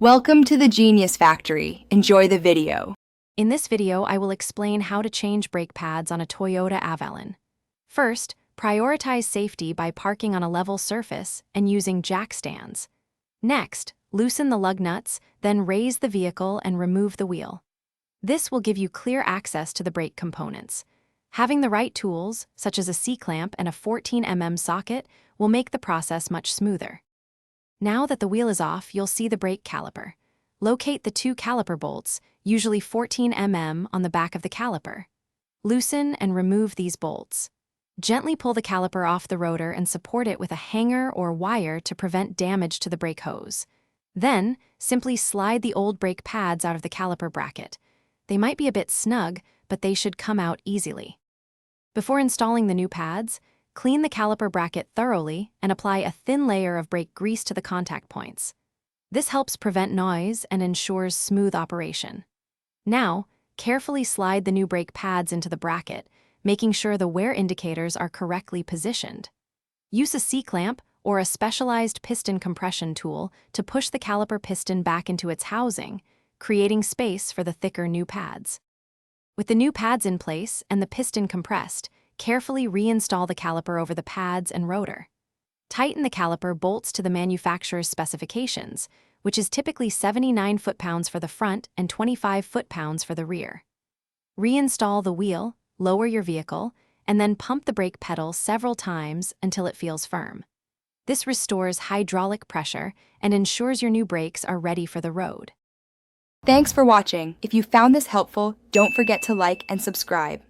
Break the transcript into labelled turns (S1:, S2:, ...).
S1: Welcome to the Genius Factory. Enjoy the video.
S2: In this video, I will explain how to change brake pads on a Toyota Avalon. First, prioritize safety by parking on a level surface and using jack stands. Next, loosen the lug nuts, then raise the vehicle and remove the wheel. This will give you clear access to the brake components. Having the right tools, such as a C-clamp and a 14mm socket, will make the process much smoother. Now that the wheel is off, you'll see the brake caliper. Locate the two caliper bolts, usually 14mm, on the back of the caliper. Loosen and remove these bolts. Gently pull the caliper off the rotor and support it with a hanger or wire to prevent damage to the brake hose. Then, simply slide the old brake pads out of the caliper bracket. They might be a bit snug, but they should come out easily. Before installing the new pads, clean the caliper bracket thoroughly and apply a thin layer of brake grease to the contact points. This helps prevent noise and ensures smooth operation. Now, carefully slide the new brake pads into the bracket, making sure the wear indicators are correctly positioned. Use a C-clamp or a specialized piston compression tool to push the caliper piston back into its housing, creating space for the thicker new pads. With the new pads in place and the piston compressed, carefully reinstall the caliper over the pads and rotor. Tighten the caliper bolts to the manufacturer's specifications, which is typically 79 foot-pounds for the front and 25 foot-pounds for the rear. Reinstall the wheel, lower your vehicle, and then pump the brake pedal several times until it feels firm. This restores hydraulic pressure and ensures your new brakes are ready for the road.
S1: Thanks for watching. If you found this helpful, don't forget to like and subscribe.